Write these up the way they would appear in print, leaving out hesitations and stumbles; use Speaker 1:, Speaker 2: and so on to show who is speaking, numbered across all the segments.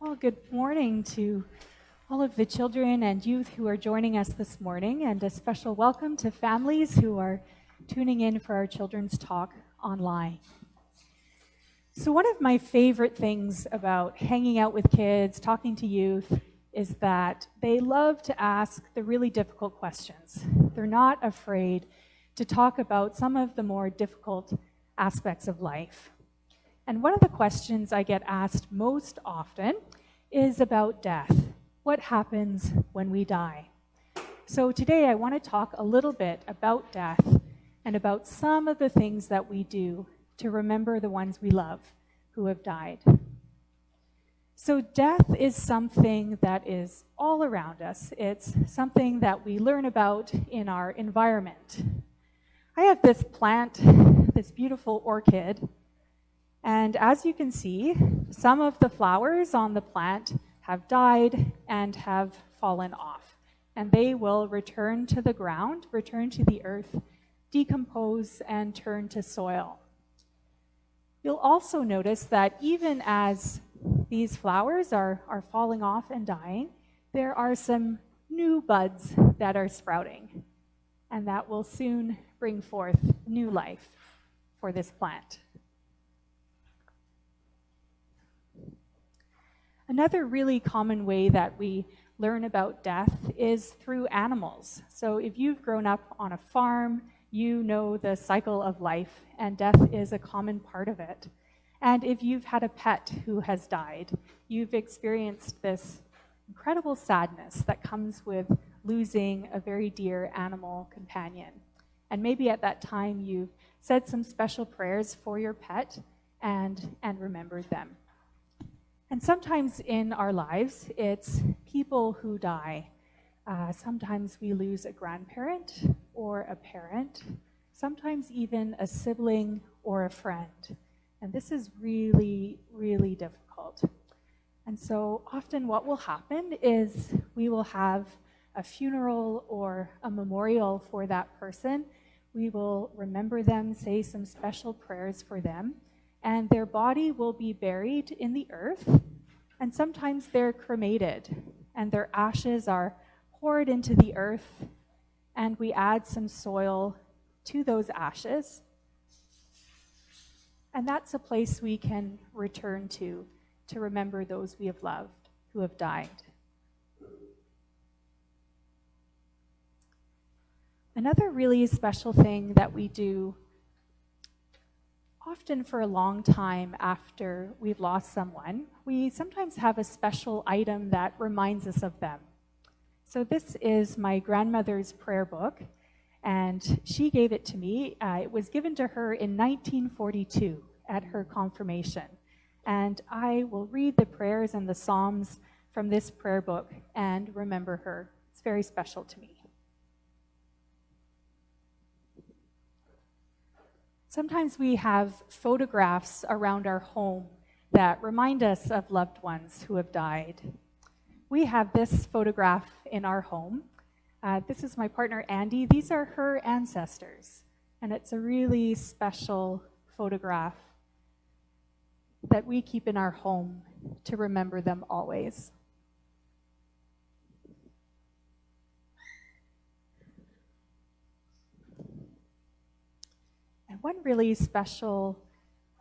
Speaker 1: Well, good morning to all of the children and youth who are joining us this morning, and a special welcome to families who are tuning in for our children's talk online. So one of my favorite things about hanging out with kids, talking to youth, is that they love to ask the really difficult questions. They're not afraid to talk about some of the more difficult aspects of life. And one of the questions I get asked most often is about death. What happens when we die? So today I want to talk a little bit about death and about some of the things that we do to remember the ones we love who have died. So death is something that is all around us. It's something that we learn about in our environment. I have this plant, this beautiful orchid, and as you can see, some of the flowers on the plant have died and have fallen off. And they will return to the ground, return to the earth, decompose, and turn to soil. You'll also notice that even as these flowers are falling off and dying, there are some new buds that are sprouting. And that will soon bring forth new life for this plant. Another really common way that we learn about death is through animals. So if you've grown up on a farm, you know the cycle of life, and death is a common part of it. And if you've had a pet who has died, you've experienced this incredible sadness that comes with losing a very dear animal companion. And maybe at that time you've said some special prayers for your pet and remembered them. And sometimes in our lives, it's people who die. Sometimes we lose a grandparent or a parent, sometimes even a sibling or a friend. And this is really, really difficult. And so often what will happen is we will have a funeral or a memorial for that person. We will remember them, say some special prayers for them, and their body will be buried in the earth, and sometimes they're cremated, and their ashes are poured into the earth, and we add some soil to those ashes. And that's a place we can return to remember those we have loved who have died. Another really special thing that we do often for a long time after we've lost someone, we sometimes have a special item that reminds us of them. So this is my grandmother's prayer book, and she gave it to me. It was given to her in 1942 at her confirmation. And I will read the prayers and the Psalms from this prayer book and remember her. It's very special to me. Sometimes we have photographs around our home that remind us of loved ones who have died. We have this photograph in our home. This is my partner, Andy. These are her ancestors, and it's a really special photograph that we keep in our home to remember them always. And one really special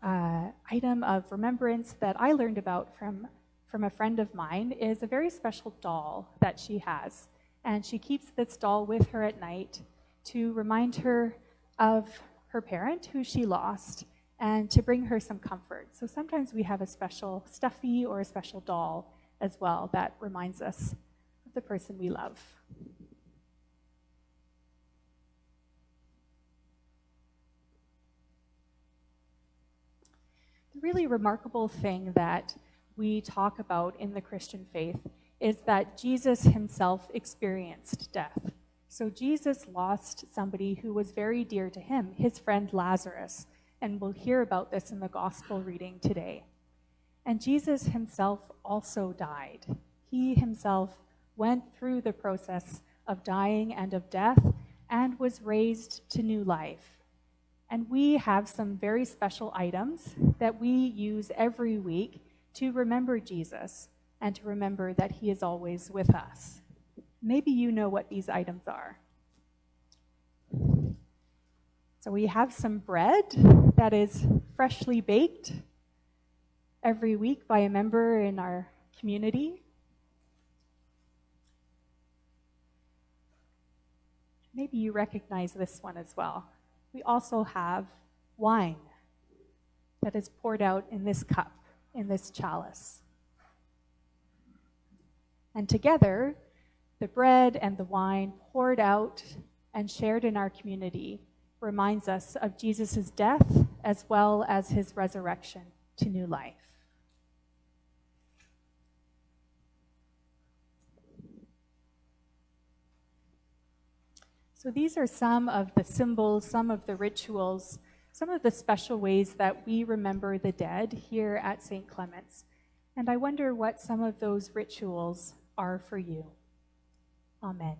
Speaker 1: item of remembrance that I learned about from a friend of mine is a very special doll that she has. And she keeps this doll with her at night to remind her of her parent who she lost and to bring her some comfort. So sometimes we have a special stuffy or a special doll as well that reminds us of the person we love. The really remarkable thing that we talk about in the Christian faith is that Jesus himself experienced death. So Jesus lost somebody who was very dear to him, his friend Lazarus, and we'll hear about this in the gospel reading today. And Jesus himself also died. He himself went through the process of dying and of death and was raised to new life. And we have some very special items that we use every week to remember Jesus. and to remember that he is always with us. Maybe you know what these items are. So we have some bread that is freshly baked every week by a member in our community. Maybe you recognize this one as well. We also have wine that is poured out in this cup, in this chalice. And together, the bread and the wine poured out and shared in our community reminds us of Jesus' death as well as his resurrection to new life. So these are some of the symbols, some of the rituals, some of the special ways that we remember the dead here at St. Clement's. And I wonder what some of those rituals are for you. Amen.